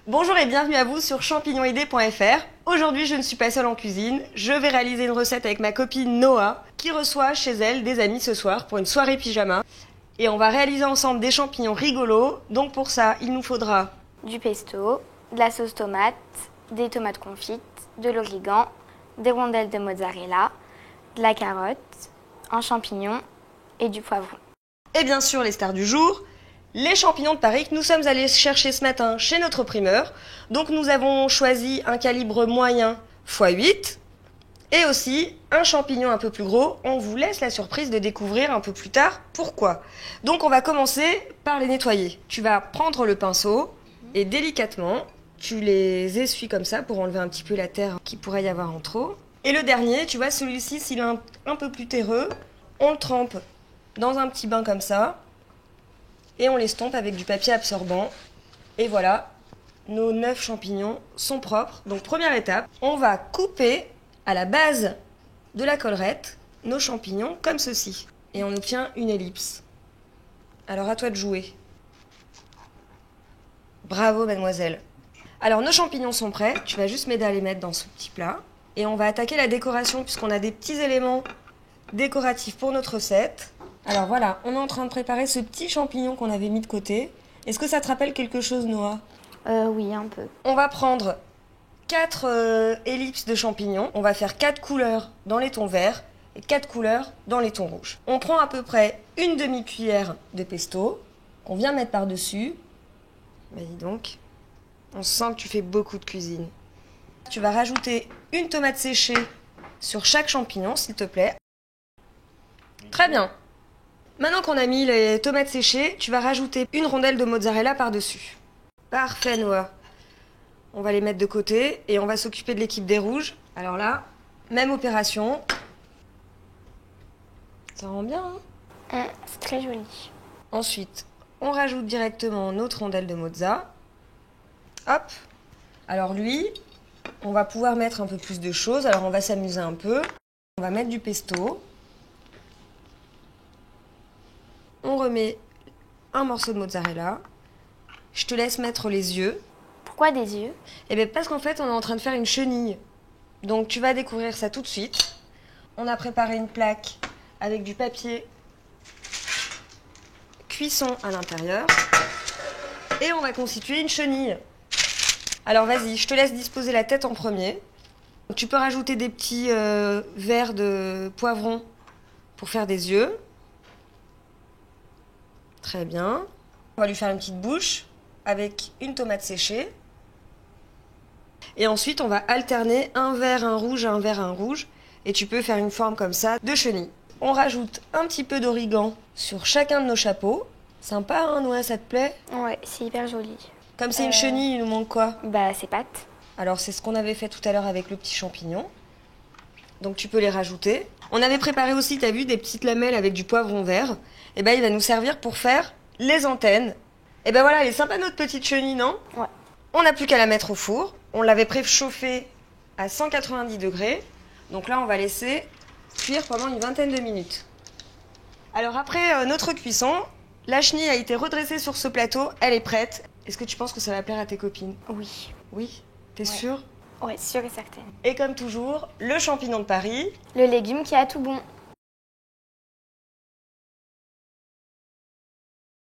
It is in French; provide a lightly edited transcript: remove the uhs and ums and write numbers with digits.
Bonjour et bienvenue à vous sur champignonidées.fr. Aujourd'hui, je ne suis pas seule en cuisine. Je vais réaliser une recette avec ma copine Noah, qui reçoit chez elle des amis ce soir pour une soirée pyjama. Et on va réaliser ensemble des champignons rigolos. Donc pour ça, il nous faudra du pesto, de la sauce tomate, des tomates confites, de l'origan, des rondelles de mozzarella, de la carotte, un champignon et du poivron. Et bien sûr, les stars du jour, les champignons de Paris que nous sommes allés chercher ce matin chez notre primeur. Donc nous avons choisi un calibre moyen x 8 et aussi un champignon un peu plus gros. On vous laisse la surprise de découvrir un peu plus tard pourquoi. Donc on va commencer par les nettoyer. Tu vas prendre le pinceau et délicatement, tu les essuies comme ça pour enlever un petit peu la terre qu'il pourrait y avoir en trop. Et le dernier, tu vois, celui-ci, s'il est un peu plus terreux, on le trempe dans un petit bain comme ça. Et on l'estompe avec du papier absorbant. Et voilà, nos 9 champignons sont propres. Donc première étape, on va couper à la base de la collerette nos champignons comme ceci. Et on obtient une ellipse. Alors à toi de jouer. Bravo mademoiselle. Alors nos champignons sont prêts. Tu vas juste m'aider à les mettre dans ce petit plat. Et on va attaquer la décoration puisqu'on a des petits éléments décoratifs pour notre recette. Alors voilà, on est en train de préparer ce petit champignon qu'on avait mis de côté. Est-ce que ça te rappelle quelque chose, Noah ? Oui, un peu. On va prendre 4 ellipses de champignons. On va faire 4 couleurs dans les tons verts et 4 couleurs dans les tons rouges. On prend à peu près une demi-cuillère de pesto qu'on vient mettre par-dessus. Bah dis donc, on sent que tu fais beaucoup de cuisine. Tu vas rajouter une tomate séchée sur chaque champignon, s'il te plaît. Très bien. Maintenant qu'on a mis les tomates séchées, tu vas rajouter une rondelle de mozzarella par-dessus. Parfait, Noah. On va les mettre de côté et on va s'occuper de l'équipe des rouges. Alors là, même opération. Ça rend bien, hein ? C'est très joli. Ensuite, on rajoute directement notre rondelle de mozza. Hop. Alors lui, on va pouvoir mettre un peu plus de choses. Alors on va s'amuser un peu. On va mettre du pesto. On remet un morceau de mozzarella. Je te laisse mettre les yeux. Pourquoi des yeux ? Eh bien parce qu'en fait, on est en train de faire une chenille. Donc tu vas découvrir ça tout de suite. On a préparé une plaque avec du papier cuisson à l'intérieur. Et on va constituer une chenille. Alors vas-y, je te laisse disposer la tête en premier. Tu peux rajouter des petits verres de poivron pour faire des yeux. Très bien. On va lui faire une petite bouche avec une tomate séchée. Et ensuite, on va alterner un vert, un rouge, un vert, un rouge. Et tu peux faire une forme comme ça de chenille. On rajoute un petit peu d'origan sur chacun de nos chapeaux. Sympa, hein, Noah, ça te plaît ? Ouais, c'est hyper joli. Comme c'est une chenille, il nous manque quoi ? Bah, c'est pâtes. Alors, c'est ce qu'on avait fait tout à l'heure avec le petit champignon. Donc, tu peux les rajouter. On avait préparé aussi, t'as vu, des petites lamelles avec du poivron vert. Et ben, il va nous servir pour faire les antennes. Et ben voilà, elle est sympa notre petite chenille, non ? Ouais. On n'a plus qu'à la mettre au four. On l'avait préchauffée à 190 degrés. Donc là, on va laisser cuire pendant une vingtaine de minutes. Alors après notre cuisson, la chenille a été redressée sur ce plateau. Elle est prête. Est-ce que tu penses que ça va plaire à tes copines ? Oui. Oui ? T'es Ouais. sûre ? Ouais, sûre et certaine. Et comme toujours, le champignon de Paris. Le légume qui a tout bon.